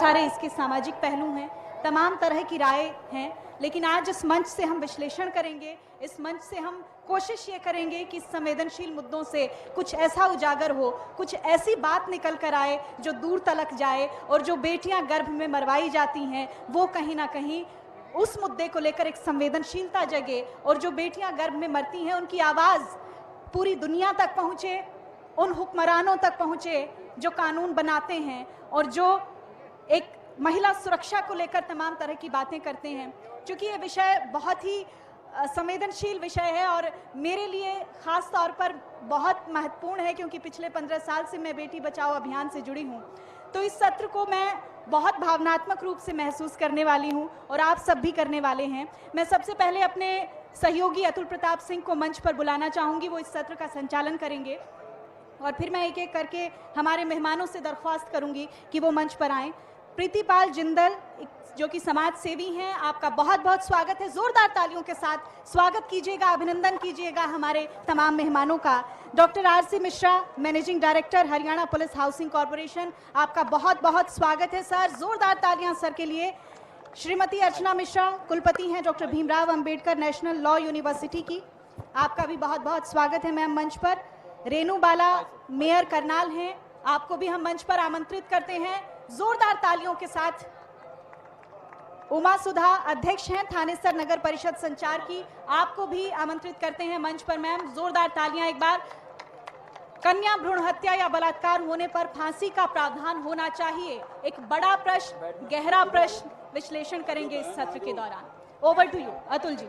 सारे इसके सामाजिक पहलू हैं, तमाम तरह की राय हैं, लेकिन आज इस मंच से हम विश्लेषण करेंगे, इस मंच से हम कोशिश ये करेंगे कि संवेदनशील मुद्दों से कुछ ऐसा उजागर हो, कुछ ऐसी बात निकल कर आए जो दूर तलक जाए, और जो बेटियां गर्भ में मरवाई जाती हैं वो कहीं ना कहीं उस मुद्दे को लेकर एक संवेदनशीलता जगे, और जो बेटियां गर्भ में मरती हैं उनकी आवाज़ पूरी दुनिया तक पहुँचे, उन हुक्मरानों तक पहुँचे जो कानून बनाते हैं और जो एक महिला सुरक्षा को लेकर तमाम तरह की बातें करते हैं। क्योंकि ये विषय बहुत ही संवेदनशील विषय है और मेरे लिए ख़ास तौर पर बहुत महत्वपूर्ण है, क्योंकि पिछले 15 साल से मैं बेटी बचाओ अभियान से जुड़ी हूँ। तो इस सत्र को मैं बहुत भावनात्मक रूप से महसूस करने वाली हूँ और आप सब भी करने वाले हैं। मैं सबसे पहले अपने सहयोगी अतुल प्रताप सिंह को मंच पर बुलाना चाहूँगी, वो इस सत्र का संचालन करेंगे, और फिर मैं एक एक करके हमारे मेहमानों से दरख्वास्त करूँगी कि वो मंच पर आएँ। प्रीतिपाल जिंदल जो कि समाज सेवी हैं, आपका बहुत बहुत स्वागत है। जोरदार तालियों के साथ स्वागत कीजिएगा, अभिनंदन कीजिएगा हमारे तमाम मेहमानों का। Doctor RC. Mishra, managing director, Haryana police housing corporation, आपका बहुत बहुत स्वागत है सर। जोरदार तालियां सर के लिए। श्रीमती अर्चना मिश्रा, कुलपति हैं doctor Bhimrao Ambedkar national law university की, आपका भी बहुत बहुत स्वागत है मैम मंच पर। रेणु बाला, मेयर करनाल हैं, आपको भी हम मंच पर आमंत्रित करते हैं जोरदार तालियों के साथ। उमा सुधा, अध्यक्ष हैं थानेसर नगर परिषद संचार की, आपको भी आमंत्रित करते हैं मंच पर मैम, जोरदार तालियां एक बार। कन्या भ्रूण हत्या या बलात्कार होने पर फांसी का प्रावधान होना चाहिए, एक बड़ा प्रश्न, गहरा प्रश्न विश्लेषण करेंगे इस सत्र के दौरान। Over to you Atul ji.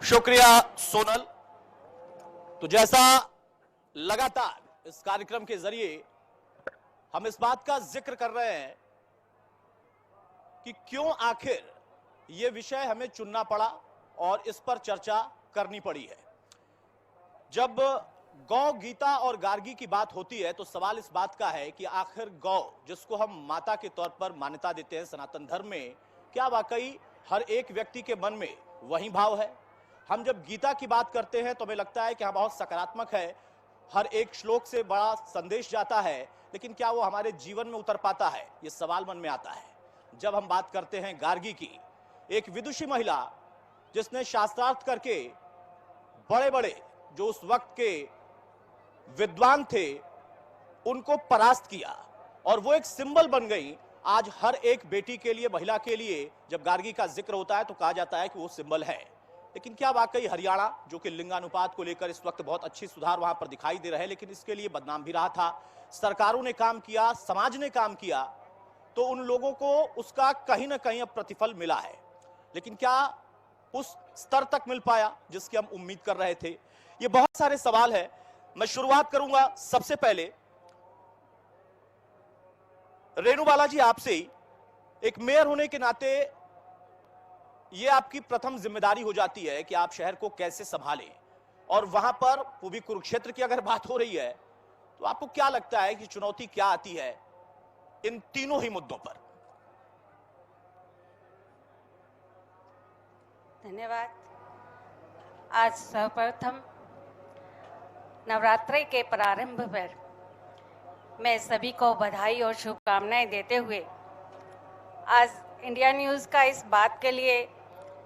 शुक्रिया सोनल। तो जैसा लगातार इस कार्यक्रम के जरिए हम इस बात का जिक्र कर रहे हैं कि क्यों आखिर ये विषय हमें चुनना पड़ा और इस पर चर्चा करनी पड़ी है। जब गौ, गीता और गार्गी की बात होती है तो सवाल इस बात का है कि आखिर गौ, जिसको हम माता के तौर पर मान्यता देते हैं सनातन धर्म में, क्या वाकई हर एक व्यक्ति के मन में वही भाव है? हम जब गीता की बात करते हैं तो हमें लगता है कि हाँ बहुत सकारात्मक है, हर एक श्लोक से बड़ा संदेश जाता है, लेकिन क्या वो हमारे जीवन में उतर पाता है, ये सवाल मन में आता है। जब हम बात करते हैं गार्गी की, एक विदुषी महिला जिसने शास्त्रार्थ करके बड़े बड़े जो उस वक्त के विद्वान थे उनको परास्त किया और वो एक सिंबल बन गई। आज हर एक बेटी के लिए, महिला के लिए जब गार्गी का जिक्र होता है तो कहा जाता है कि वो सिंबल है। लेकिन क्या वाकई हरियाणा, जो कि लिंगानुपात को लेकर इस वक्त बहुत अच्छी सुधार वहां पर दिखाई दे रहे हैं, लेकिन इसके लिए बदनाम भी रहा था। सरकारों ने काम किया, समाज ने काम किया, तो उन लोगों को उसका कहीं ना कहीं अब प्रतिफल मिला है, लेकिन क्या उस स्तर तक मिल पाया जिसकी हम उम्मीद कर रहे थे? ये बहुत सारे सवाल है। मैं शुरुआत करूंगा सबसे पहले रेणु बाला जी आपसे ही। एक मेयर होने के नाते ये आपकी प्रथम जिम्मेदारी हो जाती है कि आप शहर को कैसे संभालें, और वहां पर वो भी कुरुक्षेत्र की अगर बात हो रही है तो आपको क्या लगता है कि चुनौती क्या आती है इन तीनों ही मुद्दों पर? धन्यवाद। आज सर्वप्रथम नवरात्रि के प्रारंभ पर मैं सभी को बधाई और शुभकामनाएं देते हुए आज इंडिया न्यूज़ का इस बात के लिए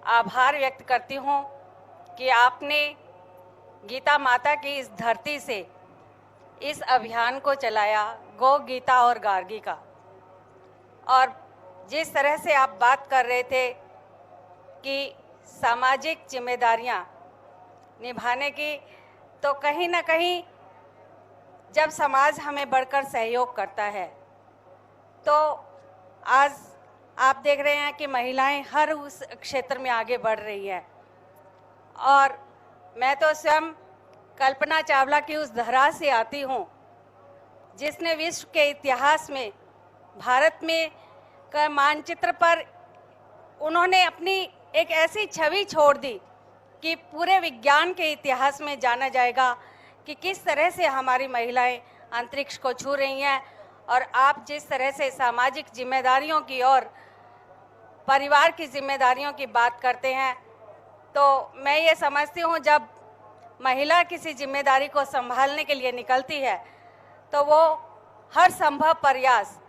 आभार व्यक्त करती हूँ कि आपने गीता माता की इस धरती से इस अभियान को चलाया, गौ, गीता और गार्गी का। और जिस तरह से आप बात कर रहे थे कि सामाजिक जिम्मेदारियां निभाने की, तो कहीं ना कहीं जब समाज हमें बढ़कर सहयोग करता है तो आज आप देख रहे हैं कि महिलाएं हर उस क्षेत्र में आगे बढ़ रही हैं। और मैं तो स्वयं कल्पना चावला की उस धरा से आती हूँ जिसने विश्व के इतिहास में भारत में का मानचित्र पर उन्होंने अपनी एक ऐसी छवि छोड़ दी कि पूरे विज्ञान के इतिहास में जाना जाएगा कि किस तरह से हमारी महिलाएं अंतरिक्ष को छू रही हैं। और आप जिस तरह से सामाजिक जिम्मेदारियों की और परिवार की जिम्मेदारियों की बात करते हैं, तो मैं ये समझती हूँ जब महिला किसी जिम्मेदारी को संभालने के लिए निकलती है तो वो हर संभव प्रयास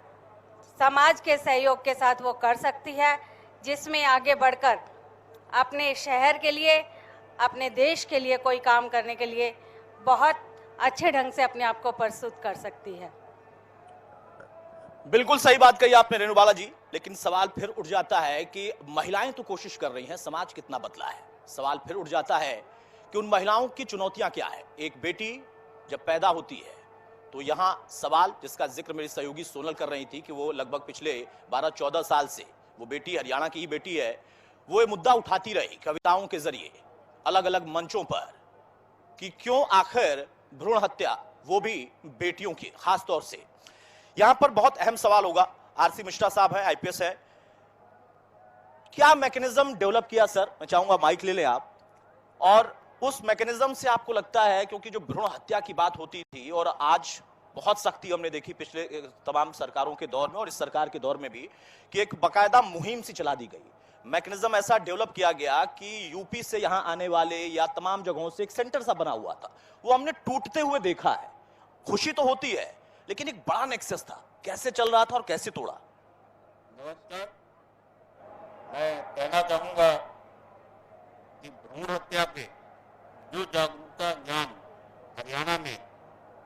समाज के सहयोग के साथ वो कर सकती है, जिसमें आगे बढ़कर अपने शहर के लिए, अपने देश के लिए कोई काम करने के लिए बहुत अच्छे ढंग से अपने आप को प्रस्तुत कर सकती है। बिल्कुल सही बात कही आपने रेणुबाला जी, लेकिन सवाल फिर उठ जाता है कि महिलाएं तो कोशिश कर रही हैं, समाज कितना बदला है। सवाल फिर उठ जाता है कि उन महिलाओं की चुनौतियां क्या है। एक बेटी जब पैदा होती है तो यहां सवाल जिसका जिक्र मेरी सहयोगी सोनल कर रही थी कि वो लगभग पिछले 12-14 साल से वो बेटी हरियाणा की ही बेटी है, वो ये मुद्दा उठाती रही कविताओं के जरिए अलग अलग मंचों पर कि क्यों आखिर भ्रूण हत्या वो भी बेटियों की खास तौर से। यहां पर बहुत अहम सवाल होगा। आरसी मिश्रा साहब है, आईपीएस है, क्या मैकेनिज्म डेवलप किया सर? मैं चाहूंगा माइक ले लें आप। और उस मैकेनिज्म से आपको लगता है, क्योंकि जो भ्रूण हत्या की बात होती थी और आज बहुत सख्ती हमने देखी पिछले तमाम सरकारों के दौर में और इस सरकार के दौर में भी, कि एक बाकायदा मुहिम सी चला दी गई, मैकेनिज्म ऐसा डेवलप किया गया कि यूपी से यहां आने वाले या तमाम जगहों से एक सेंटर सा बना हुआ था, वो हमने टूटते हुए देखा है। खुशी तो होती है, लेकिन एक बड़ा नेक्सस था, कैसे चल रहा था और कैसे तोड़ा? नमस्कार, मैं कहना चाहूंगा कि भ्रूण हत्या पे जो जागरूकता अभियान हरियाणा में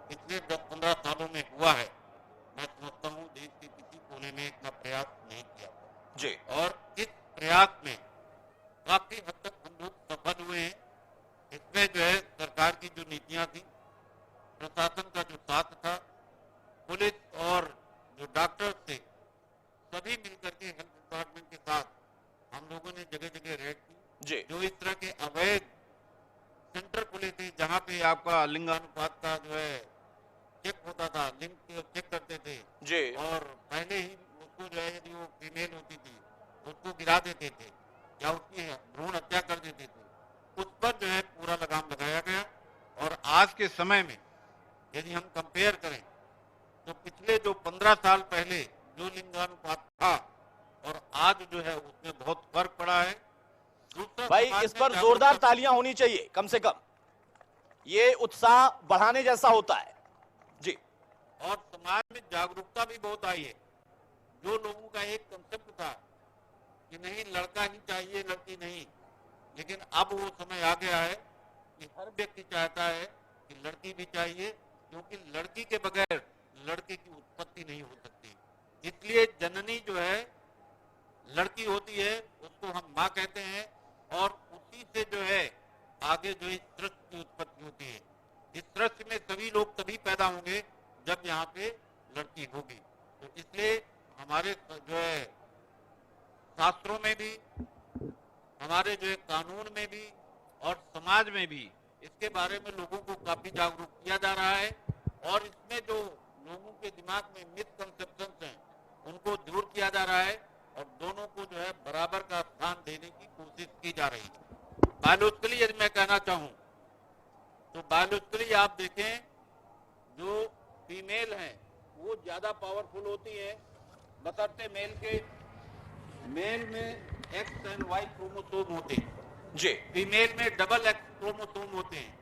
पिछले 10-15 सालों में हुआ है, मैं समझता हूँ देश के किसी कोने में इतना प्रयास नहीं किया जी। और इस प्रयास में काफी हद तक हम लोग सफल हुए हैं। इसमें जो है सरकार की जो नीतियां थी, प्रशासन का जो साथ था, पुलिस और जो डॉक्टर थे, सभी मिलकर के हेल्थ डिपार्टमेंट के साथ हम लोगों ने जगह जगह रेड की। जी। जो इस तरह के अवैध सेंटर खुले थे जहाँ पे आपका लिंगानुपात का जो है चेक होता था, लिंग चेक करते थे जी। और पहले ही उसको जो है यदि वो फीमेल होती थी उसको गिरा देते थे या उसकी भ्रूण हत्या कर देते थे, उस पर जो है पूरा लगाम लगाया गया। और आज के समय में यदि हम कंपेयर करें तो पिछले जो 15 साल पहले जो लिंगानुपात था और आज जो है उसमें बहुत फर्क पड़ा है। भाई इस पर जोरदार तालियां होनी चाहिए कम से कम, ये उत्साह बढ़ाने जैसा होता है जी। और समाज में जागरूकता भी बहुत आई है। जो लोगों का एक कंसेप्ट था कि नहीं लड़का ही चाहिए लड़की नहीं, लेकिन अब वो समय आ गया है कि हर व्यक्ति चाहता है कि लड़की भी चाहिए, क्योंकि लड़की के बगैर लड़के की उत्पत्ति नहीं हो सकती। इसलिए जननी जो है लड़की होती है, उसको हम माँ कहते हैं और उसी से जो है आगे जो इस सृष्टि की उत्पत्ति होती है। इस सृष्टि में सभी लोग तभी पैदा होंगे जब यहाँ पे लड़की होगी। तो इसलिए हमारे जो है शास्त्रों में भी, हमारे जो है कानून में भी और समाज में भी इसके बारे में लोगों को काफी जागरूक किया जा रहा है। और इसमें जो लोगों के दिमाग में मिसकंसेप्शंस हैं उनको दूर किया जा रहा है और दोनों को जो है बराबर का स्थान देने की कोशिश की जा रही है। बायोलॉजिकली यदि मैं कहना चाहूँ तो बायोलॉजिकली आप देखें जो फीमेल हैं वो ज्यादा पावरफुल होती है, बशर्ते मेल में एक्स एंड वाई क्रोमोसोम होते हैं जी। फीमेल में डबल एक्स क्रोमोसोम होते हैं।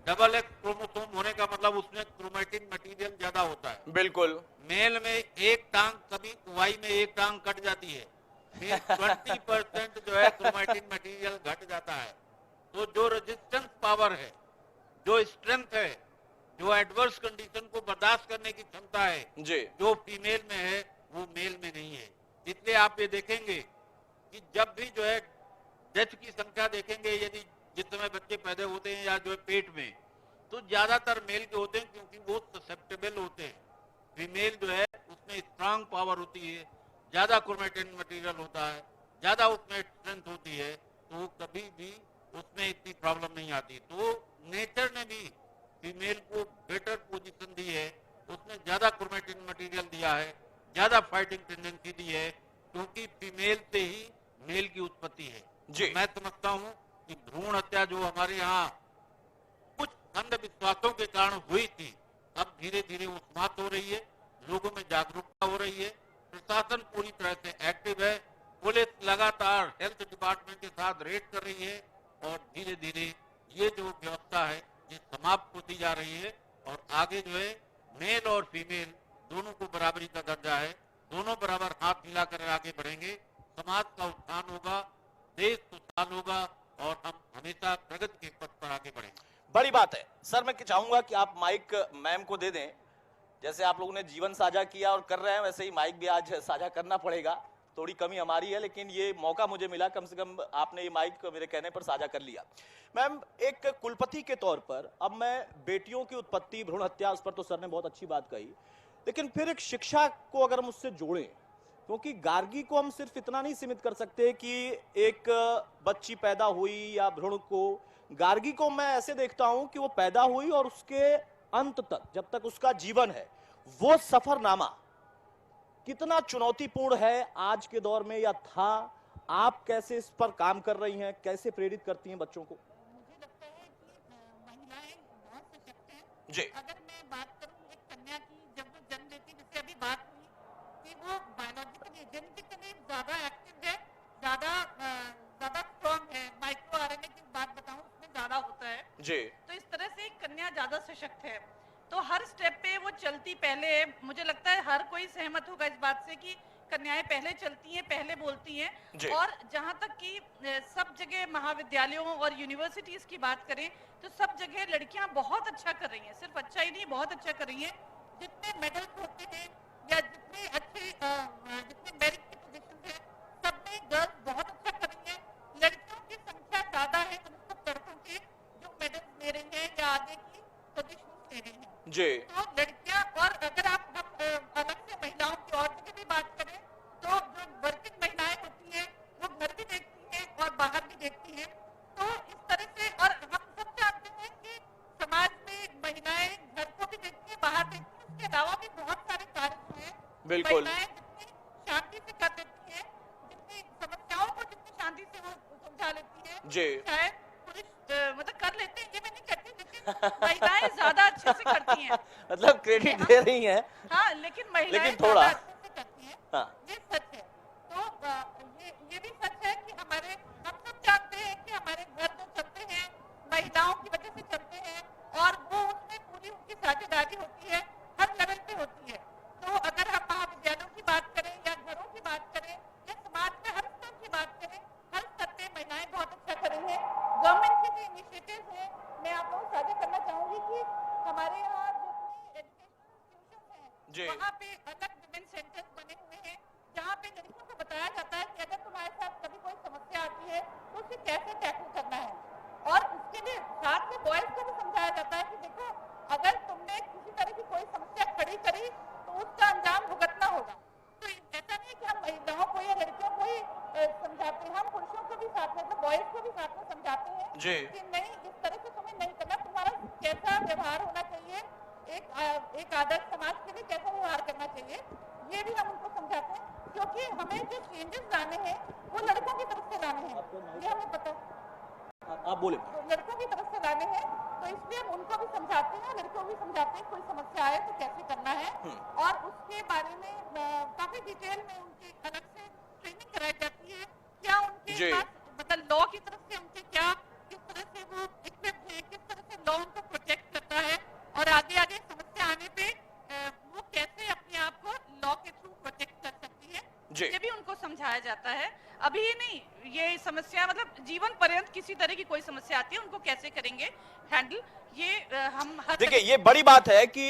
डबल एक्स क्रोमोसोम होने का मतलब उसमें क्रोमैटिन मटेरियल ज्यादा होता है। बिल्कुल। मेल में एक टांग, कभी वाई में एक टांग कट जाती है, फिर 20% जो है क्रोमैटिन मटेरियल घट जाता है। तो जो रेजिस्टेंस पावर है, जो स्ट्रेंथ है, जो एडवर्स कंडीशन को बर्दाश्त करने की क्षमता है जी, जो फीमेल में है वो मेल में नहीं है। इसलिए आप ये देखेंगे कि जब भी जो है डेथ की संख्या देखेंगे, यदि जिस समय बच्चे पैदा होते हैं या जो है पेट में, तो ज्यादातर मेल के होते हैं क्योंकि वो ससेप्टेबल होते हैं। फीमेल जो है उसमें स्ट्रांग पावर होती है, ज्यादा क्रोमैटिन मटेरियल होता है, ज्यादा उसमें स्ट्रेंथ होती है, तो कभी भी उसमें इतनी प्रॉब्लम नहीं आती। तो नेचर ने भी फीमेल को बेटर पोजीशन दी है, उसने ज्यादा क्रोमैटिन मटेरियल दिया है, ज्यादा फाइटिंग टेंडेंसी दी है, क्योंकि फीमेल से ही मेल की उत्पत्ति है जी। मैं समझता हूँ कि भ्रूण हत्या जो हमारे यहाँ कुछ अंधविश्वासों के कारण हुई थी, अब धीरे धीरे वो समाप्त हो रही है, लोगों में जागरूकता हो रही है, प्रशासन पूरी तरह से एक्टिव है, पुलिस लगातार हेल्थ डिपार्टमेंट के साथ रेड कर रही है और धीरे धीरे ये जो व्यवस्था है ये समाप्त होती जा रही है और आगे जो है मेल और फीमेल दोनों को बराबरी का दर्जा है, दोनों बराबर हाथ मिलाकर आगे बढ़ेंगे, समाज का उत्थान होगा, देश खुशहाल होगा और हम हमेशा प्रगति के पथ पर आगे बढ़ेंगे। बड़ी बात है सर। मैं चाहूंगा कि आप माइक मैम को दे दें। जैसे आप लोगों ने जीवन साझा किया और कर रहे हैं, वैसे ही माइक भी आज साझा करना पड़ेगा। थोड़ी कमी हमारी है, लेकिन ये मौका मुझे मिला, कम से कम आपने ये माइक मेरे कहने पर साझा कर लिया। मैम, एक कुलपति के तौर पर अब मैं बेटियों की उत्पत्ति, भ्रूण हत्या, उस पर तो सर ने बहुत अच्छी बात कही, लेकिन फिर एक शिक्षा को अगर हम उससे जोड़ें, क्योंकि गार्गी को हम सिर्फ इतना नहीं सीमित कर सकते कि एक बच्ची पैदा हुई या भ्रूण को, गार्गी को मैं ऐसे देखता हूं कि वो पैदा हुई और उसके अंत तक, जब तक उसका जीवन है, वो सफरनामा कितना चुनौतीपूर्ण है आज के दौर में या था। आप कैसे इस पर काम कर रही हैं, कैसे प्रेरित करती हैं बच्चों को? मुझे लगता है कि महिलाएं बहुत सशक्त हैं। जी। अगर मैं बात करूं एक कन्या की, जब वो जन्म लेती, जैसे अभी बात हुई कि वो बायोलॉजिकली जेनेटिकली ज्यादा एक्टिव है, ज्यादा स्ट्रॉन्ग है, माइक्रो आरएनए की बात बताऊं उसमें ज्यादा होता है जी। तो इस तरह से कन्या ज्यादा सशक्त है। तो हर स्टेप पे वो चलती पहले, मुझे लगता है हर कोई सहमत होगा इस बात से कि कन्याएं पहले चलती हैं, पहले बोलती हैं। और जहां तक कि सब जगह महाविद्यालयों और यूनिवर्सिटीज की बात करें तो सब जगह लड़कियां बहुत अच्छा कर रही हैं, सिर्फ अच्छा ही नहीं बहुत अच्छा कर रही हैं। जितने मेडल्स होते हैं या जितने अच्छे जितने मेरिट की पोजीशन है, सब में गर्ल्स बहुत अच्छा कर रही हैं। लड़कियों की संख्या ज्यादा है उन लड़कों के जो मेडल्स ले रही हैं या आगे की पोजीशन ले रही हैं जी। तो लड़कियां, और अगर आप अलग से महिलाओं की और जगह भी बात करें तो जो वर्किंग महिलाएं होती हैं वो घर भी देखती हैं और बाहर भी देखती हैं। तो इस तरह से, और हम सब जानते हैं कि समाज में महिलाएं घर को भी देखती हैं, बाहर देखती हैं, उसके अलावा भी बहुत सारे कार्य जो हैं बिल्कुल। महिलाएं जितनी शांति से कर देती हैं, जितनी समस्याओं को जितनी शांति से वो समझा लेती है, जी। शायद पुरुष मतलब कर लेते हैं, ये मैं नहीं कहती, लेकिन महिलाएं ज्यादा अच्छे से करती हैं। मतलब क्रेडिट दे रही हैं। हाँ, लेकिन महिलाएं लेकिन थोड़ा ज्यादा अच्छे से करती हैं। हाँ। ये सच है। तो ये भी सच है कि हम सब जानते हैं कि हमारे घर जो चलते हैं महिलाओं की वजह से चलते हैं और वो उसमें पूरी उनकी साझेदारी होती है, हर लेवल पे होती है। तो अगर हम महाविद्यालयों की बात करें या घरों की बात करें या समाज में हर स्तर की बात करें, हर स्तर पे महिलाएं बहुत अच्छा कर रही हैं। गवर्नमेंट के जो इनिशिएटिव हैं, मैं आप लोगों से साझा करना चाहूंगी कि हमारे यहाँ जितनी एजुकेशनल इंस्टीट्यूशन हैं वहाँ पे अलग विमेन सेंटर्स बने हुए हैं, जहाँ पे लड़कियों को बताया जाता है कि अगर तुम्हारे साथ कभी कोई समस्या आती है तो उसे कैसे टैकल करना है। और उसके लिए साथ में बॉयज को भी समझाया जाता है कि देखो, अगर तुमने किसी तरह की कोई समस्या खड़ी करी तो उसका अंजाम भुगतना होगा। तो ऐसा नहीं है कि हम महिलाओं को या लड़कियों को ही समझाते हैं, हम पुरुषों को भी साथ में, मतलब बॉयज को भी साथ में समझाते हैं कि नहीं, इस तरह से तुम्हें नहीं करना, तुम्हारा कैसा व्यवहार होना चाहिए, एक आदर्श समाज के लिए कैसा व्यवहार करना चाहिए, ये भी हम उनको समझाते हैं। क्योंकि हमें जो चेंजेस लाने हैं वो लड़कों की तरफ से लाने हैं, ये हमें पता है। आप बोले। लड़कों की तरफ से लाने हैं, तो इसलिए हम उनको भी समझाते हैं, लड़कों को भी समझाते हैं कोई समस्या आए तो कैसे करना है। और उसके बारे में काफी डिटेल में उनकी अलग से ट्रेनिंग कराई जाती है। क्या उनके पास, मतलब लॉ की तरफ से उनके क्या, किस तरह से वो इक्विप्ड है, किस तरह से लॉ उनको प्रोटेक्ट करता है और आगे आगे समस्या आने पे वो कैसे अपने आप को लॉ के थ्रू प्रोटेक्ट कर सकती है, ये भी उनको समझाया जाता है। अभी ये नहीं, ये समस्या मतलब जीवन पर्यंत किसी तरह की कोई समस्या आती है उनको कैसे करेंगे हैंडल, ये हम हर देखिए, ये बड़ी बात है कि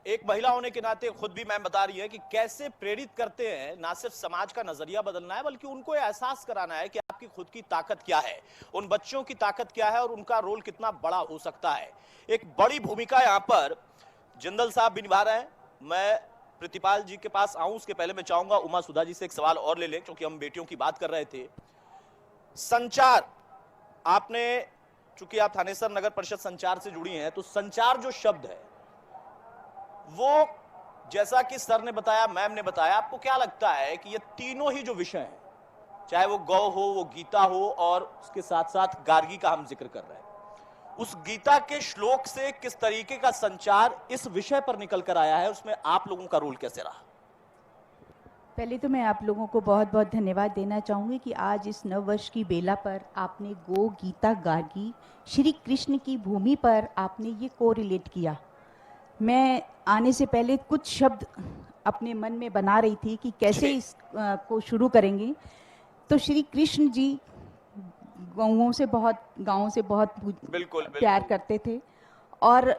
एक महिला होने के नाते खुद भी मैम बता रही है कि कैसे प्रेरित करते हैं, ना सिर्फ समाज का नजरिया बदलना है बल्कि उनको एहसास कराना है कि आपकी खुद की ताकत क्या है, उन बच्चों की ताकत क्या है और उनका रोल कितना बड़ा हो सकता है। एक बड़ी भूमिका यहाँ पर जिंदल साहब भी निभा रहे हैं। मैं प्रतिपाल जी के पास आऊं उसके पहले मैं चाहूंगा उमा सुधा जी से एक सवाल और ले लें, क्योंकि हम बेटियों की बात कर रहे थे। संचार, आपने, चूंकि आप थानेसर नगर परिषद संचार से जुड़ी हैं, तो संचार जो शब्द है वो, जैसा कि सर ने बताया, मैम ने बताया, आपको क्या लगता है कि ये तीनों ही जो विषय हैं, चाहे वो गौ हो, वो गीता हो और उसके साथ साथ गार्गी का हम जिक्र कर रहे हैं, उस गीता के श्लोक से किस तरीके का संचार इस विषय पर निकल कर आया है, उसमें आप लोगों का रोल कैसे रहा? पहले तो मैं आप लोगों को बहुत बहुत धन्यवाद देना चाहूँगी कि आज इस नव वर्ष की बेला पर आपने गो गीता गार्गी श्री कृष्ण की भूमि पर आपने ये कोरिलेट किया। मैं आने से पहले कुछ शब्द अपने मन में बना रही थी कि कैसे इस को शुरू करेंगे। तो श्री कृष्ण जी गाँवों से बहुत बिल्कुल प्यार करते थे और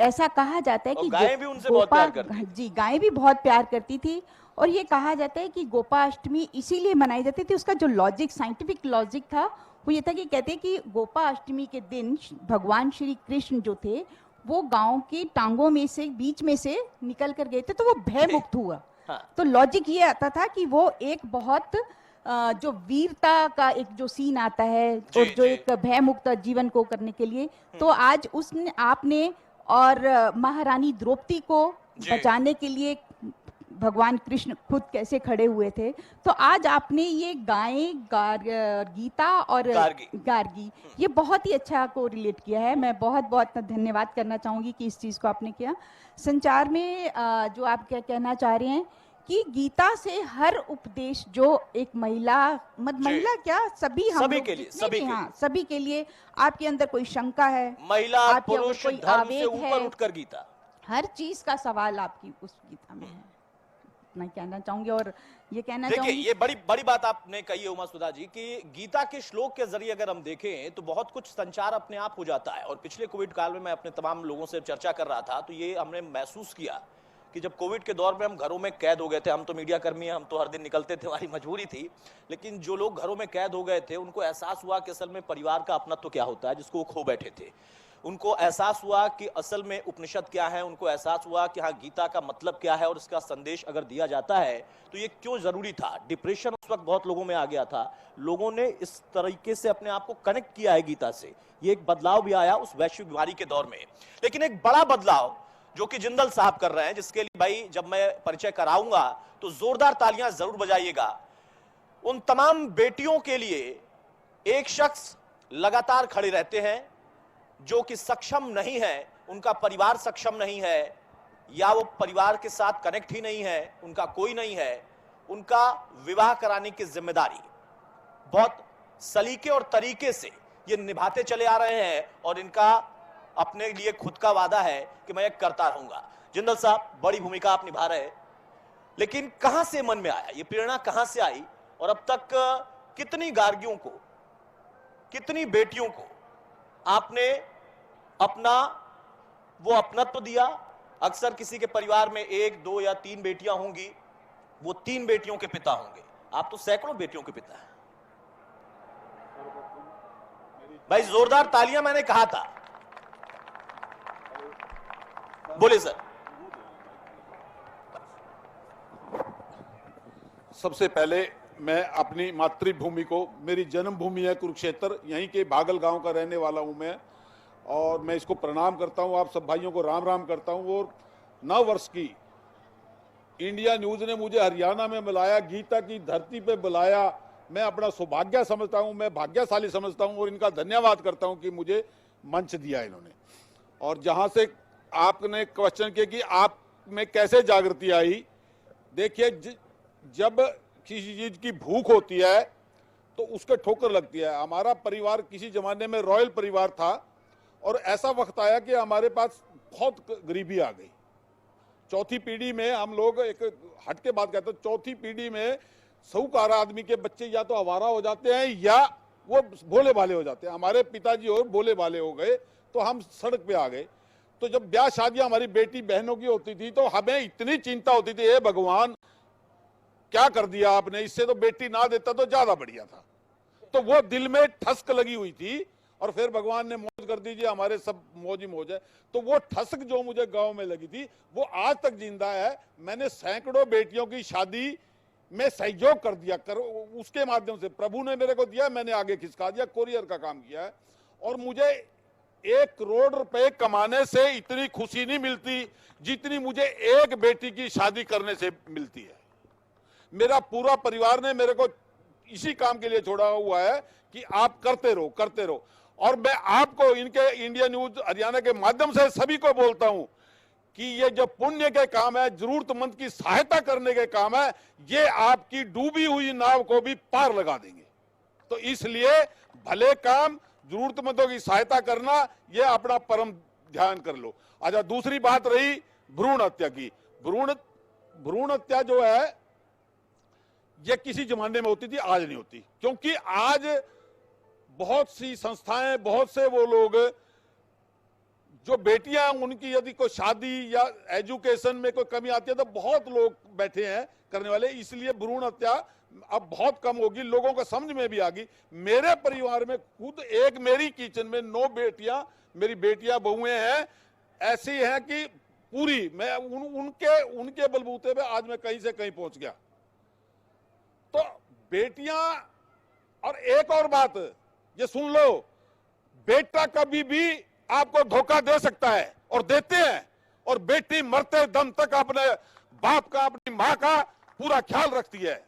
ऐसा कहा जाता है कि गायें भी उनसे बहुत प्यार करती थी। जी, गायें भी बहुत प्यार करती थी। और ये कहा जाता है कि गोपाष्टमी इसीलिए मनाई जाती थी, उसका जो लॉजिक, साइंटिफिक लॉजिक था वो ये था कि कहते हैं कि गोपाष्टमी के दिन भगवान श्री कृष्ण जो थे वो गांव के टांगों में से बीच में से निकल कर गए थे, तो वो भय मुक्त हुआ। हाँ। तो लॉजिक ये आता था कि वो एक बहुत जो वीरता का एक जो सीन आता है और जो एक भय मुक्त जीवन को करने के लिए, तो आज उसने आपने और महारानी द्रौपदी को बचाने के लिए भगवान कृष्ण खुद कैसे खड़े हुए थे, तो आज आपने ये गीता और गार्गी ये बहुत ही अच्छा को रिलेट किया है। मैं बहुत बहुत धन्यवाद करना चाहूँगी कि इस चीज़ को आपने किया। संचार में जो आप क्या कहना चाह रहे हैं कि गीता से हर उपदेश जो एक महिला क्या सभी के लिए सभी के लिए आपके अंदर कोई शंका है, महिला पुरुष धर्म से ऊपर उठकर गीता, हर चीज का सवाल आपकी उस गीता में है। मैं कहना चाहूंगी और ये कहना चाहूंगी, ये बड़ी बात आपने कही है उमा सुधा जी कि गीता के श्लोक के जरिए अगर हम देखें तो बहुत कुछ संचार अपने आप हो जाता है। और पिछले कोविड काल में मैं अपने तमाम लोगों से चर्चा कर रहा था तो ये हमने महसूस किया कि जब कोविड के दौर में हम घरों में कैद हो गए थे, हम तो मीडिया कर्मी हैं, हम तो हर दिन निकलते थे, हमारी मजबूरी थी, लेकिन जो लोग घरों में कैद हो गए थे उनको एहसास हुआ कि असल में परिवार का अपनत्व क्या होता है जिसको वो खो बैठे थे। उनको एहसास हुआ कि असल में उपनिषद क्या है, उनको एहसास हुआ कि हाँ गीता का मतलब क्या है और इसका संदेश अगर दिया जाता है तो ये क्यों जरूरी था। डिप्रेशन उस वक्त बहुत लोगों में आ गया था, लोगों ने इस तरीके से अपने आप को कनेक्ट किया है गीता से। ये एक बदलाव भी आया उस वैश्विक बीमारी के दौर में। लेकिन एक बड़ा बदलाव जो कि जिंदल साहब कर रहे हैं, जिसके लिए भाई जब मैं परिचय कराऊंगा तो जोरदार तालियां जरूर बजाइएगा। उन तमाम बेटियों के लिए एक शख्स लगातार खड़े रहते हैं जो कि सक्षम नहीं है, उनका परिवार सक्षम नहीं है या वो परिवार के साथ कनेक्ट ही नहीं है, उनका कोई नहीं है, उनका विवाह कराने की जिम्मेदारी बहुत सलीके और तरीके से ये निभाते चले आ रहे हैं और इनका अपने लिए खुद का वादा है कि मैं ये करता रहूंगा। जिंदल साहब बड़ी भूमिका आप निभा रहे हैं, लेकिन कहां से मन में आया, ये प्रेरणा कहां से आई और अब तक कितनी गार्गियों को, कितनी बेटियों को आपने अपना वो अपनत्व दिया। अक्सर किसी के परिवार में 1, 2 या 3 बेटियां होंगी, वो 3 बेटियों के पिता होंगे, आप तो सैकड़ों बेटियों के पिता हैं। भाई जोरदार तालियां मैंने कहा था, बोले सर। सबसे पहले मैं अपनी मातृभूमि को, मेरी जन्मभूमि है कुरुक्षेत्र, यहीं के बागल गांव का रहने वाला हूं मैं, और मैं इसको प्रणाम करता हूं, आप सब भाइयों को राम राम करता हूं। और 9 वर्ष की इंडिया न्यूज ने मुझे हरियाणा में बुलाया, गीता की धरती पे बुलाया, मैं अपना सौभाग्य समझता हूं, मैं भाग्यशाली समझता हूं और इनका धन्यवाद करता हूं कि मुझे मंच दिया इन्होंने। और जहां से आपने क्वेश्चन किया कि आप में कैसे जागृति आई, देखिए जब किसी चीज की भूख होती है तो उसके ठोकर लगती है। हमारा परिवार किसी जमाने में रॉयल परिवार था और ऐसा वक्त आया कि हमारे पास बहुत गरीबी आ गई। चौथी पीढ़ी में हम लोग, एक हट के बात कहते हैं, चौथी पीढ़ी में साहूकार आदमी के बच्चे या तो आवारा हो जाते हैं या वो भोले भाले हो जाते हैं। हमारे पिताजी और भोले भाले हो गए तो हम सड़क पे आ गए। तो जब ब्याह शादियां हमारी बेटी बहनों की होती थी तो हमें इतनी चिंता होती थी, हे भगवान क्या कर दिया आपने, इससे तो बेटी ना देता तो ज्यादा बढ़िया था। तो वो दिल में ठसक लगी हुई थी और फिर भगवान ने मौज कर दीजिए, हमारे सब मौज ही मौज है। तो वो ठसक जो मुझे गांव में लगी थी वो आज तक जिंदा है। मैंने सैकड़ों बेटियों की शादी में सहयोग कर दिया, उसके माध्यम से प्रभु ने मेरे को दिया, मैंने आगे खिसका दिया, कोरियर का काम किया है। और मुझे 1 करोड़ रुपए कमाने से इतनी खुशी नहीं मिलती जितनी मुझे एक बेटी की शादी करने से मिलती है। मेरा पूरा परिवार ने मेरे को इसी काम के लिए छोड़ा हुआ है कि आप करते रहो, करते रहो। और मैं आपको, इनके इंडिया न्यूज हरियाणा के माध्यम से सभी को बोलता हूं कि ये जो पुण्य के काम है, जरूरतमंद की सहायता करने के काम है, ये आपकी डूबी हुई नाव को भी पार लगा देंगे। तो इसलिए भले काम, जरूरतमंदों की सहायता करना, ये अपना परम ध्यान कर लो। अच्छा, दूसरी बात रही भ्रूण हत्या की। भ्रूण हत्या जो है ये किसी जमाने में होती थी, आज नहीं होती, क्योंकि आज बहुत सी संस्थाएं, बहुत से वो लोग जो बेटियां, उनकी यदि कोई शादी या एजुकेशन में कोई कमी आती है तो बहुत लोग बैठे हैं करने वाले, इसलिए भ्रूण हत्या अब बहुत कम होगी, लोगों को समझ में भी आ गई। मेरे परिवार में खुद एक मेरी किचन में 9 बेटियां, मेरी बेटियां बहुएं हैं, ऐसी हैं कि पूरी मैं उनके बलबूते पे आज मैं कहीं से कहीं पहुंच गया। तो बेटियां, और एक और बात ये सुन लो, बेटा कभी भी आपको धोखा दे सकता है और देते हैं, और बेटी मरते दम तक अपने बाप का, अपनी मां का पूरा ख्याल रखती है।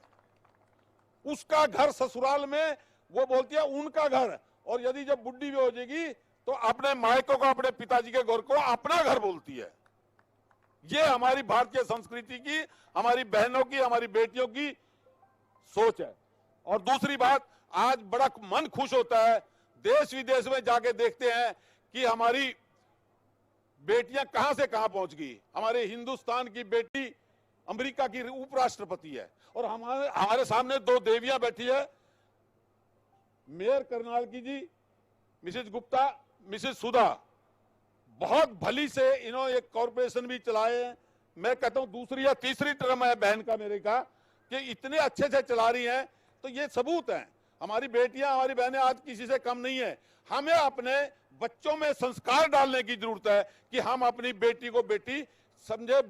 उसका घर ससुराल में वो बोलती है उनका घर, और यदि जब बुढ़ी भी हो जाएगी तो अपने मायकों को, अपने पिताजी के घर को अपना घर बोलती है। ये हमारी भारतीय संस्कृति की, हमारी बहनों की, हमारी बेटियों की सोच है। और दूसरी बात, आज बड़ा मन खुश होता है, देश विदेश में जाके देखते हैं कि हमारी बेटियां कहां से कहां पहुंच गई। हमारे हिंदुस्तान की बेटी अमेरिका की उपराष्ट्रपति है, और हमारे सामने 2 देवियां बैठी है, मेयर करनाल की जी मिसेज गुप्ता, मिसेज सुधा, बहुत भली से इन्होंने एक कॉर्पोरेशन भी चलाए हैं। मैं कहता हूं दूसरी या तीसरी टर्म है बहन का मेरे का, कि इतने अच्छे से चला रही हैं। तो ये सबूत है, हमारी बेटियां, हमारी बहनें आज किसी से कम नहीं है। हमें अपने बच्चों में संस्कार डालने की जरूरत है कि हम अपनी बेटी को बेटी समझे,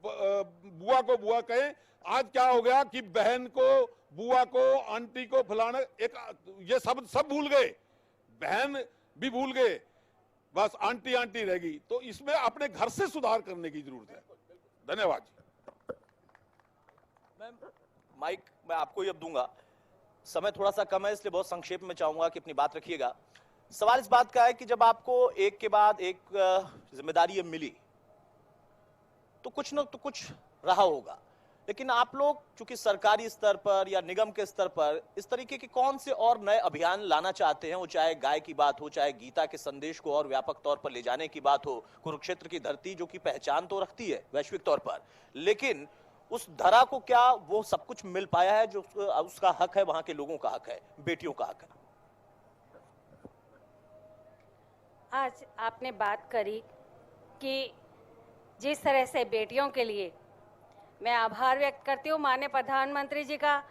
बुआ को बुआ कहें। आज क्या हो गया कि बहन को, बुआ को, आंटी को, फलाना, एक ये सब भूल गए, बहन भी भूल गए, बस आंटी आंटी रहेगी। तो इसमें अपने घर से सुधार करने की जरूरत है। धन्यवाद। मैम, माइक मैं आपको ही अब दूंगा, समय थोड़ा सा कम है इसलिए बहुत संक्षेप में चाहूंगा कि अपनी बात रखिएगा। सवाल इस बात का है कि जब आपको एक के बाद एक जिम्मेदारी मिली तो कुछ न तो कुछ रहा होगा, लेकिन आप लोग चूंकि सरकारी स्तर पर या निगम के स्तर पर इस तरीके के कौन से और नए अभियान लाना चाहते हैं, वो चाहे गाय की बात हो, चाहे गीता के संदेश को और व्यापक तौर पर ले जाने की बात हो, कुरुक्षेत्र की धरती जो कि पहचान तो रखती है वैश्विक तौर पर, लेकिन उस धरा को क्या वो सब कुछ मिल पाया है जो उसका हक है, वहां के लोगों का हक है, बेटियों का हक है? आज आपने बात करी कि जिस तरह से बेटियों के लिए मैं आभार व्यक्त करती हूँ माननीय प्रधानमंत्री जी का,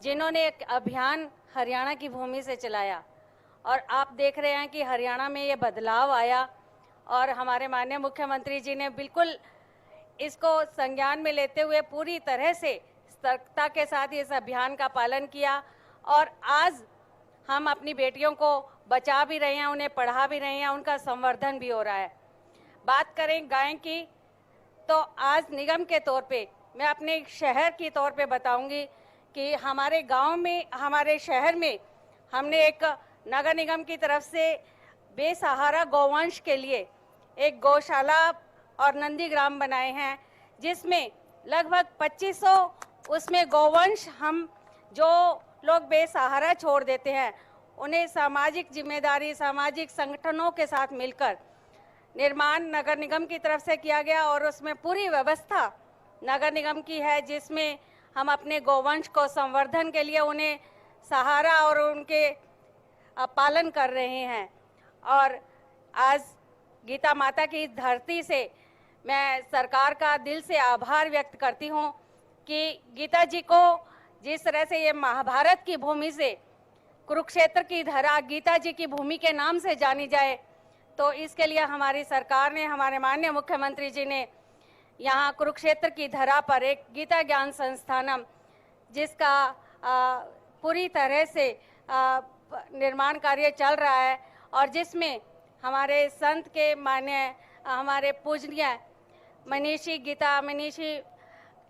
जिन्होंने एक अभियान हरियाणा की भूमि से चलाया, और आप देख रहे हैं कि हरियाणा में ये बदलाव आया, और हमारे माननीय मुख्यमंत्री जी ने बिल्कुल इसको संज्ञान में लेते हुए पूरी तरह से सतर्कता के साथ इस अभियान का पालन किया, और आज हम अपनी बेटियों को बचा भी रहे हैं, उन्हें पढ़ा भी रहे हैं, उनका संवर्धन भी हो रहा है। बात करें गाय की, तो आज निगम के तौर पे मैं अपने शहर की तौर पे बताऊंगी कि हमारे गांव में, हमारे शहर में हमने एक नगर निगम की तरफ से बेसहारा गौवंश के लिए एक गौशाला और नंदीग्राम बनाए हैं, जिसमें लगभग 2500 उसमें गौवंश, हम जो लोग बेसहारा छोड़ देते हैं उन्हें सामाजिक जिम्मेदारी, सामाजिक संगठनों के साथ मिलकर निर्माण नगर निगम की तरफ से किया गया, और उसमें पूरी व्यवस्था नगर निगम की है, जिसमें हम अपने गौवंश को संवर्धन के लिए उन्हें सहारा और उनके पालन कर रहे हैं। और आज गीता माता की धरती से मैं सरकार का दिल से आभार व्यक्त करती हूँ कि गीता जी को जिस तरह से ये महाभारत की भूमि से कुरुक्षेत्र की धरा गीता जी की भूमि के नाम से जानी जाए, तो इसके लिए हमारी सरकार ने, हमारे माननीय मुख्यमंत्री जी ने यहाँ कुरुक्षेत्र की धरा पर एक गीता ज्ञान संस्थानम, जिसका पूरी तरह से निर्माण कार्य चल रहा है, और जिसमें हमारे संत के मान्य, हमारे पूजनीय मनीषी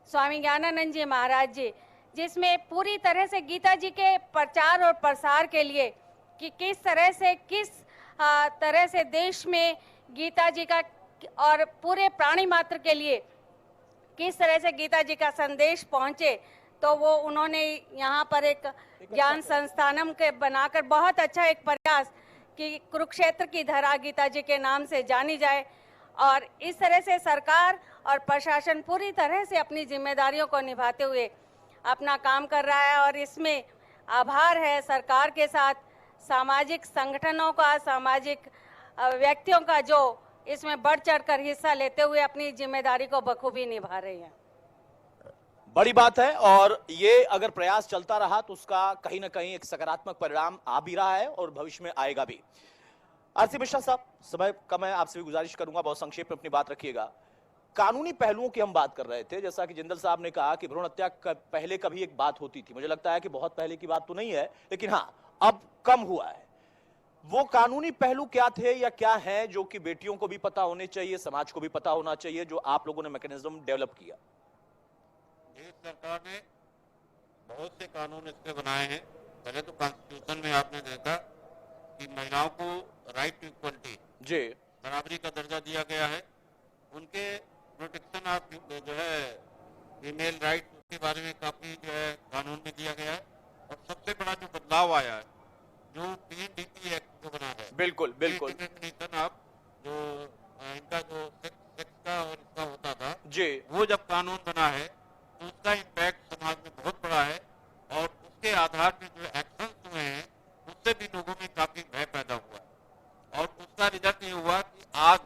स्वामी ज्ञानानंद जी महाराज जी, जिसमें पूरी तरह से गीता जी के प्रचार और प्रसार के लिए कि किस तरह से देश में गीता जी का और पूरे प्राणी मात्र के लिए किस तरह से गीता जी का संदेश पहुंचे, तो वो उन्होंने यहाँ पर एक ज्ञान संस्थानम के बनाकर बहुत अच्छा एक प्रयास कि कुरुक्षेत्र की धरा गीता जी के नाम से जानी जाए। और इस तरह से सरकार और प्रशासन पूरी तरह से अपनी जिम्मेदारियों को निभाते हुए अपना काम कर रहा है। और इसमें आभार है सरकार के साथ सामाजिक संगठनों का, सामाजिक व्यक्तियों का, जो इसमें बढ़ चढ़कर हिस्सा लेते हुए अपनी जिम्मेदारी को बखूबी निभा रहे हैं। बड़ी बात है, और ये अगर प्रयास चलता रहा तो उसका कहीं ना कहीं एक सकारात्मक परिणाम आ भी रहा है और भविष्य में आएगा भी। आरसी मिश्रा साहब, समय कम है, आपसे भी गुजारिश करूंगा बहुत संक्षेप में अपनी बात रखिएगा। कानूनी पहलुओं की हम बात कर रहे थे, जैसा कि जिंदल साहब ने कहा कि भ्रूण हत्या पहले कभी एक बात होती थी। मुझे लगता है कि बहुत पहले की बात तो नहीं है, लेकिन हाँ अब कम हुआ है। वो कानूनी पहलू क्या थे या क्या है जो कि बेटियों को भी पता होने चाहिए, समाज को भी पता होना चाहिए, जो आप लोगों ने मैकेनिज्म डेवलप किया? देश सरकार ने बहुत से कानून इसके बनाए हैं। पहले तो कॉन्स्टिट्यूशन में आपने देखा कि महिलाओं को राइट टू इक्वलिटी, जी, बराबरी का दर्जा दिया गया है। उनके प्रोटेक्शन ऑफ जो है फीमेल राइट, उसके बारे में काफी जो है कानून में दिया गया है। और सबसे बड़ा जो बदलाव आया है जो पीएनडीटी एक्ट जो बना है, बिल्कुल बिल्कुल, डिस्क्रिमिनेशन ऑफ जो इनका जो सेक्स का और इसका होता था जी, वो जब कानून बना है तो उसका इम्पैक्ट समाज में बहुत बड़ा है। और उसके आधार पर जो एक्शन हुए हैं उससे भी लोगों में काफी भय पैदा हुआ है। और उसका रिजल्ट ये हुआ कि आज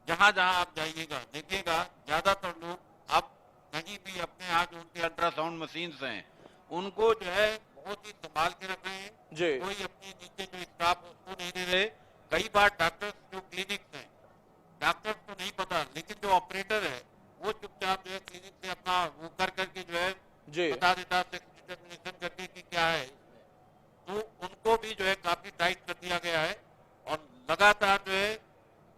जहां जहां आप जाइएगा देखिएगा ज्यादातर लोग अब कहीं भी अपने यहाँ जो उनके अल्ट्रासाउंड मशीन्स हैं उनको जो है बहुत ही संभाल के रख रहे हैं। जी, कोई अपने नीचे जो स्टाफ उसको नहीं दे रहे। कई बार डॉक्टर्स जो क्लिनिक्स हैं, डॉक्टर्स को नहीं पता, लेकिन जो ऑपरेटर है वो चुपचाप जो है क्लिनिक से अपना वो कर करके जो है जी, बता देता सेक्स डिटर्मिनेशन करके कि क्या है इसमें। तो उनको भी जो है काफी टाइट कर दिया गया है। और लगातार जो है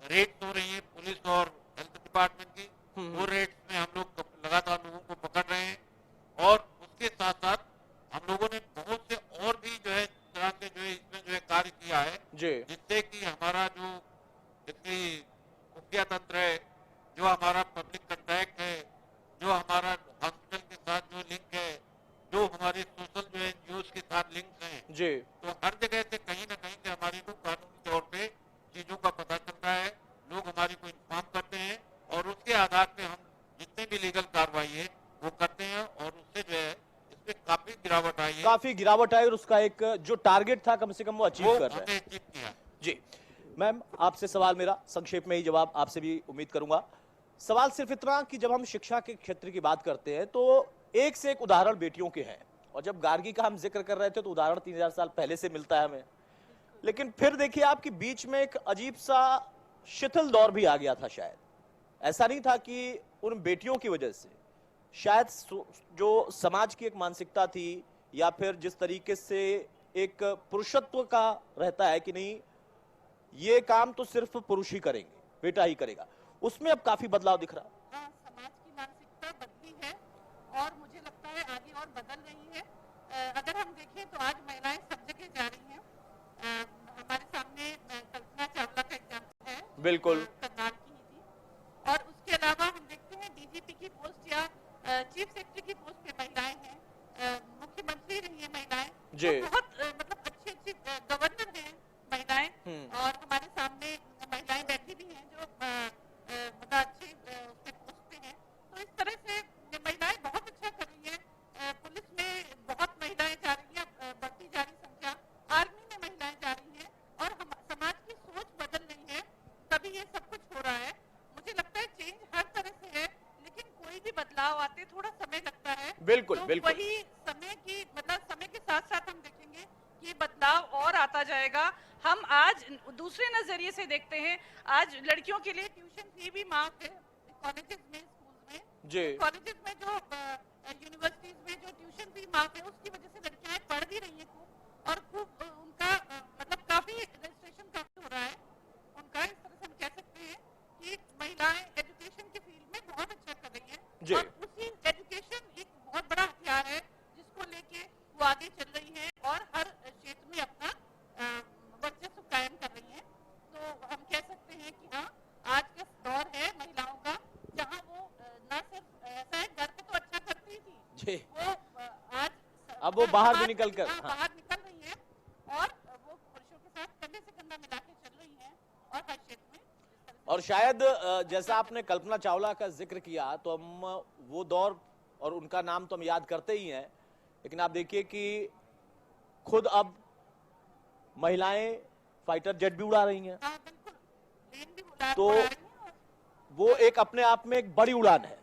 रेड्स हो रही है पुलिस और हेल्थ डिपार्टमेंट की। वो रेड्स में हम लोग लगातार लोगों को पकड़ रहे हैं। और उसके साथ साथ हम लोगों ने बहुत से और भी जो है तरह के जो है इसमें जो है कार्य किया है, जी, जिससे कि हमारा जो इसकी खुफिया तंत्र है, जो हमारा पब्लिक कंटैक्ट है, जो हमारा हॉस्पिटल के साथ जो लिंक है, जो हमारे सोशल जो है न्यूज के साथ लिंक हैं, जी, तो हर जगह से कहीं ना कहीं से हमारे को कानूनी तौर पे चीजों का पता चलता है। लोग हमारे को इन्फॉर्म करते हैं और उसके आधार पे हम जितने भी लीगल कार्रवाई है वो करते हैं। और उससे जो है इसमें काफी गिरावट आई है, काफी गिरावट आई और उसका एक जो टारगेट था कम से कम वो अचीव वो कर रहे हैं। हमने अचीव किया। जी मैम, आपसे सवाल मेरा संक्षेप में ही जवाब आपसे भी उम्मीद करूंगा। सवाल सिर्फ इतना कि जब हम शिक्षा के क्षेत्र की बात करते हैं तो एक से एक उदाहरण बेटियों के हैं, और जब गार्गी का हम जिक्र कर रहे थे तो उदाहरण 3000 साल पहले से मिलता है हमें। लेकिन फिर देखिए आपकी बीच में एक अजीब सा शिथिल दौर भी आ गया था। शायद ऐसा नहीं था कि उन बेटियों की वजह से, शायद जो समाज की एक मानसिकता थी या फिर जिस तरीके से एक पुरुषत्व का रहता है कि नहीं ये काम तो सिर्फ पुरुष ही करेंगे, बेटा ही करेगा, उसमें अब काफी बदलाव दिख रहा है। हाँ, समाज की मानसिकता बदली है और मुझे लगता है आगे और बदल रही है। अगर हम देखें तो आज महिलाएं सब जगह जा रही हैं। हमारे सामने कल्पना चावला का एग्जाम्पल है, बिल्कुल, करनाल की ही थी। और उसके अलावा हम देखते हैं डीजीपी की पोस्ट या चीफ सेक्रेटरी की पोस्ट पे महिलाएं हैं, मुख्यमंत्री रही है महिलाएं, जी, तो बहुत मतलब अच्छी गवर्नर हैं महिलाएं। और हमारे सामने महिलाएं बैठी भी हैं जो मतलब अच्छे उसके पोस्ट पे हैं। तो इस तरह से महिलाएं बहुत अच्छा कर रही हैं। पुलिस में बहुत महिलाएं जा रही हैं, बढ़ती जा रही संख्या, आर्मी में महिलाएं जा रही हैं और हम समाज की सोच बदल रही है, तभी ये सब कुछ हो रहा है। मुझे लगता है चेंज हर तरह से है, लेकिन कोई भी बदलाव आते थोड़ा समय लगता है। बिल्कुल, तो बिल्कुल, वही समय की मतलब समय के साथ साथ हम देखेंगे कि बदलाव और आता जाएगा। हम आज दूसरे नजरिए से देखते हैं, आज लड़कियों के लिए ट्यूशन फी भी माफ है कॉलेजेस में, स्कूल में, जी, कॉलेजेस में जो यूनिवर्सिटीज में जो ट्यूशन फी माफ है उसकी वजह से लड़कियां पढ़ भी रही हैं खूब और खूब उनका मतलब काफी रजिस्ट्रेशन काफी हो रहा है उनका। इस तरह से हम कह सकते हैं कि महिलाएं एजुकेशन के फील्ड में बहुत अच्छा कर रही जी। हैं और उसी एजुकेशन एक बहुत बड़ा हथियार है जिसको लेके वो आगे चल रही है और हर क्षेत्र में अपना वर्चस्व कायम कर रही है। तो हम कह सकते हैं कि हाँ, आज का अब वो बाहर भी निकल कर, हाँ, हाँ। बाहर निकल रही हैं और वो पुरुषों के साथ कंधे से कंधा मिला के चल रही हैं और हर क्षेत्र में। और शायद जैसा आपने कल्पना चावला का जिक्र किया तो हम वो दौर और उनका नाम तो हम याद करते ही हैं, लेकिन आप देखिए कि खुद अब महिलाएं फाइटर जेट भी उड़ा रही हैं, हाँ बिल्कुल, प्लेन भी उड़ा तो रही हैं और वो एक अपने आप में एक बड़ी उड़ान है।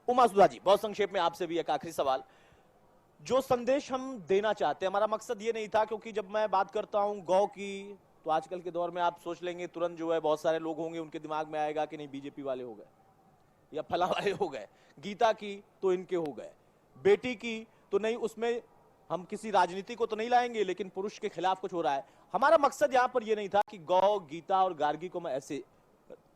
उमा सुधा जी, बहुत संक्षेप में आपसे भी एक आखिरी सवाल, जो संदेश हम देना चाहते हैं, हमारा मकसद ये नहीं था, क्योंकि जब मैं बात करता हूं गौ की तो आजकल के दौर में आप सोच लेंगे तुरंत जो है बहुत सारे लोग होंगे उनके दिमाग में आएगा कि नहीं बीजेपी वाले हो गए या फला वाले हो गए, गीता की तो इनके हो गए, बेटी की तो नहीं, उसमें हम किसी राजनीति को तो नहीं लाएंगे, लेकिन पुरुष के खिलाफ कुछ हो रहा है। हमारा मकसद यहां पर यह नहीं था कि गौ, गीता और गार्गी को मैं ऐसे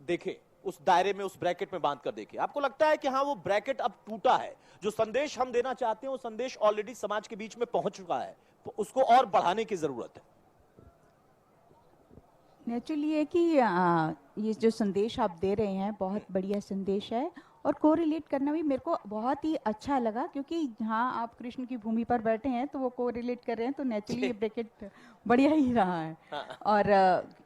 देखे, उस दायरे में, उस ब्रैकेट में बांध कर देखे। आपको लगता है कि हाँ वो ब्रैकेट अब टूटा है, जो संदेश हम देना चाहते हैं वो संदेश ऑलरेडी समाज के बीच में पहुंच चुका है, तो उसको और बढ़ाने की जरूरत है? नेचुरली है कि ये जो संदेश आप दे रहे हैं बहुत बढ़िया संदेश है और कोरिलेट करना भी मेरे को बहुत ही अच्छा लगा, क्योंकि जहाँ आप कृष्ण की भूमि पर बैठे हैं तो वो कोरिलेट कर रहे हैं, तो नेचुरली ये ब्रैकेट बढ़िया ही रहा है। और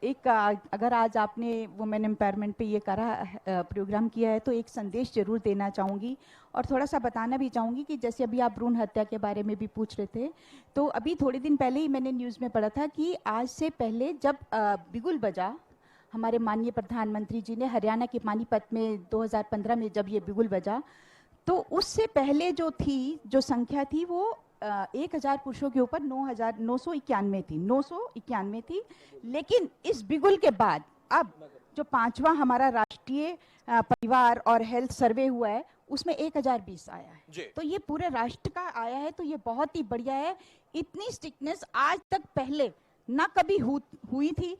एक अगर आज आपने वुमेन एम्पावरमेंट पे ये करा प्रोग्राम किया है तो एक संदेश जरूर देना चाहूँगी और थोड़ा सा बताना भी चाहूँगी कि जैसे अभी आप भ्रूण हत्या के बारे में भी पूछ रहे थे, तो अभी थोड़े दिन पहले ही मैंने न्यूज़ में पढ़ा था कि आज से पहले जब बिगुल बजा, हमारे माननीय प्रधानमंत्री जी ने हरियाणा के पानीपत में 2015 में जब ये बिगुल बजा, तो उससे पहले जो संख्या थी वो 1000 पुरुषों के ऊपर 991 थी। लेकिन इस बिगुल के बाद अब जो 5वां हमारा राष्ट्रीय परिवार और हेल्थ सर्वे हुआ है उसमें 1020 आया है, तो ये पूरे राष्ट्र का आया है, तो ये बहुत ही बढ़िया है। इतनी स्ट्रिक्टनेस आज तक पहले ना कभी हुई थी,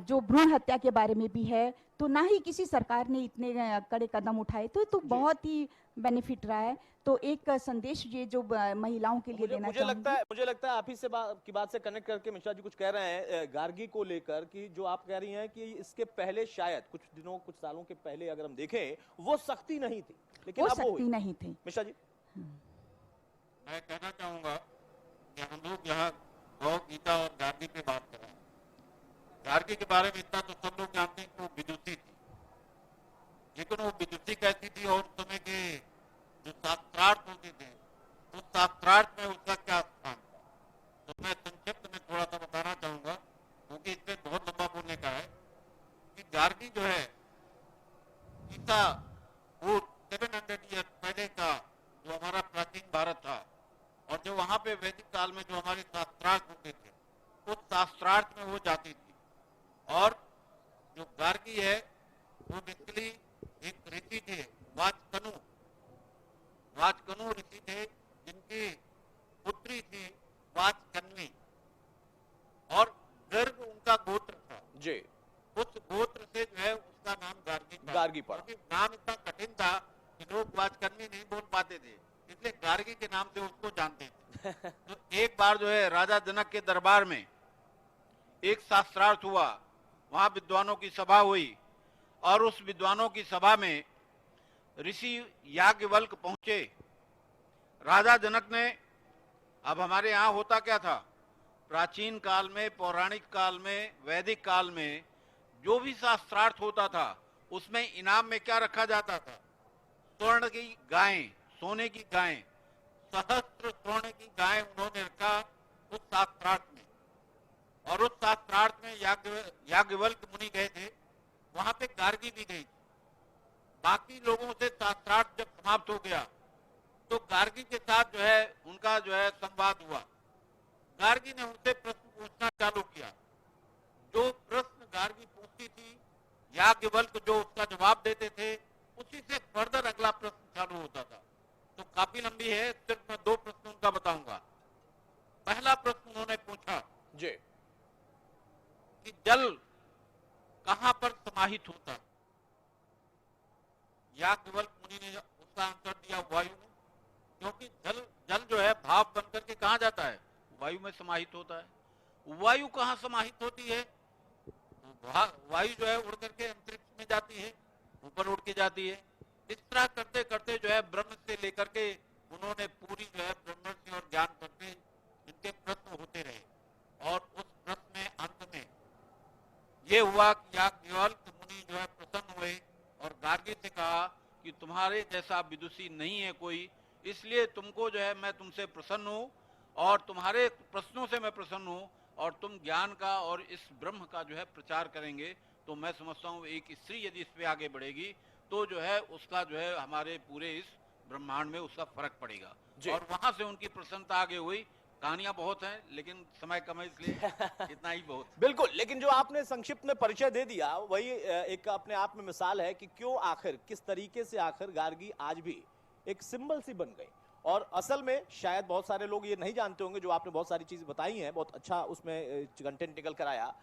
जो भ्रूण हत्या के बारे में भी है, तो ना ही किसी सरकार ने इतने कड़े कदम उठाए, तो बहुत ही बेनिफिट रहा है। तो एक संदेश ये जो महिलाओं के लिए देना मुझे लगता है आप ही से की बात से कनेक्ट करके मिश्रा जी कुछ कह रहे हैं गार्गी को लेकर, कि जो आप कह रही हैं कि इसके पहले शायद कुछ सालों के पहले अगर हम देखें वो सख्ती नहीं थी, लेकिन वो अब सख्ती नहीं थी। मिश्रा जी, मैं कहना चाहूंगा कि हम लोग यहाँ गौ, गीता और गार्गी पे बात कर रहे हैं। गार्गी के बारे में इतना तो सब लोग जानते हैं कि वो विदुषी थी, लेकिन वो विदुषी कैसी थी और समय के जो शास्त्रार्थ होते थे उस शास्त्रार्थ में उसका क्या स्थान था, तो मैं संक्षिप्त में थोड़ा सा बताना चाहूंगा, क्योंकि इसमें बहुत लंबा बोलने का है कि गार्गी जो है गीता वो 700 ईयर पहले का जो हमारा प्राचीन भारत था, और जो वहां पे वैदिक काल में जो हमारे शास्त्रार्थ होते थे उस शास्त्रार्थ में वो जाती थी। और जो गार्गी है वो बेसिकली एक ऋषि थे, वाचकनु ऋषि थे, जिनकी पुत्री थी वाचकन्वी, और गर्ग उनका गोत्र था जी, उस गोत्र से जो है उसका नाम गार्गी गार्गी पड़ा। नाम इतना कठिन था कि लोग वाचकन्वी नहीं बोल पाते थे, इसलिए गार्गी के नाम से उसको जानते थे। तो एक बार जो है राजा जनक के दरबार में एक शास्त्रार्थ हुआ, वहां विद्वानों की सभा हुई, और उस विद्वानों की सभा में ऋषि याज्ञवल्क्य पहुंचे। राजा जनक ने, अब हमारे यहाँ होता क्या था, प्राचीन काल में, पौराणिक काल में, वैदिक काल में जो भी शास्त्रार्थ होता था उसमें इनाम में क्या रखा जाता था, स्वर्ण की गायें, सोने की गायें, सहस्त्र स्वर्ण की गायें उन्होंने रखा उस शास्त्रार्थ में। और उस शास्त्रार्थ में याज्ञवल्क्य मुनि गए थे, वहां पे गार्गी भी गई थी। बाकी लोगों से शास्त्रार्थ जब समाप्त हो गया तो गार्गी के साथ जो है उनका जो है संवाद हुआ। गार्गी ने उनसे प्रश्न पूछना चालू किया। जो प्रश्न गार्गी पूछती थी, याज्ञवल्क्य जो उसका जवाब देते थे, उसी से फर्दर अगला प्रश्न चालू होता था। तो काफी लंबी है, सिर्फ मैं 2 प्रश्न उनका बताऊंगा। पहला प्रश्न उन्होंने पूछा जी कि जल कहां पर समाहित होता है। याज्ञवल्क्य मुनि ने उसका आंसर दिया वायु में, क्योंकि जल जो है भाप बनकर के कहां जाता है, वायु में समाहित होता है। वायु कहां समाहित होती है, वायु जो है उड़ करके अंतरिक्ष में जाती है, ऊपर उड़ के जाती है। इस तरह करते करते जो है ब्रह्म से लेकर के उन्होंने पूरी जो है ब्रह्मर्षि और ज्ञान करते इनके प्रश्न होते रहे और उस प्रश्न में अंत में ये हुआ कि याज्ञवल्क्य मुनि जो है प्रसन्न हुए और गार्गी से कहा कि तुम्हारे जैसा विदुषी नहीं है कोई, इसलिए तुमको जो है मैं तुमसे प्रसन्न हूँ और तुम्हारे प्रश्नों से मैं प्रसन्न हूँ और तुम ज्ञान का और इस ब्रह्म का जो है प्रचार करेंगे तो मैं समझता हूँ एक स्त्री यदि इस पे आगे बढ़ेगी तो जो है उसका जो है हमारे पूरे इस ब्रह्मांड में उसका फर्क पड़ेगा। और वहां से उनकी प्रसन्नता आगे हुई। कहानियां बहुत हैं लेकिन समय कम है इसलिए इतना ही बहुत। बिल्कुल, लेकिन जो आपने संक्षिप्त में परिचय दे दिया वही एक अपने आप में मिसाल है कि क्यों आखिर किस तरीके से आखिर गार्गी आज भी एक सिंबल सी बन गई। और असल में शायद बहुत सारे लोग ये नहीं जानते होंगे, जो आपने बहुत सारी चीजें बताई हैं, बहुत अच्छा उसमें कंटेंट निकल कर आया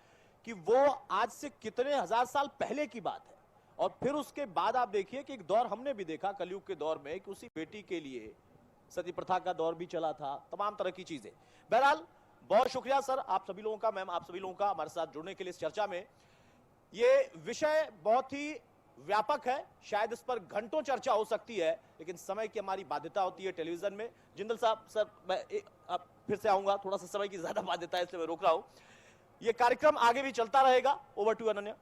कि वो आज से कितने हजार साल पहले की बात है। और फिर उसके बाद आप देखिए कि एक दौर हमने भी देखा कलयुग के दौर में कि उसी बेटी के लिए सती प्रथा का दौर भी चला था, तमाम तरह की चीजें। बहरहाल बहुत शुक्रिया सर आप सभी लोगों का, मैम आप सभी लोगों का हमारे साथ जुड़ने के लिए इस चर्चा में। ये विषय बहुत ही व्यापक है, शायद इस पर घंटों चर्चा हो सकती है, लेकिन समय की हमारी बाध्यता होती है टेलीविजन में। जिंदल साहब सर मैं अब फिर से आऊंगा, थोड़ा सा समय की ज्यादा बाध्यता है इसलिए मैं रोक रहा हूं। ये कार्यक्रम आगे भी चलता रहेगा। Over to Ananya.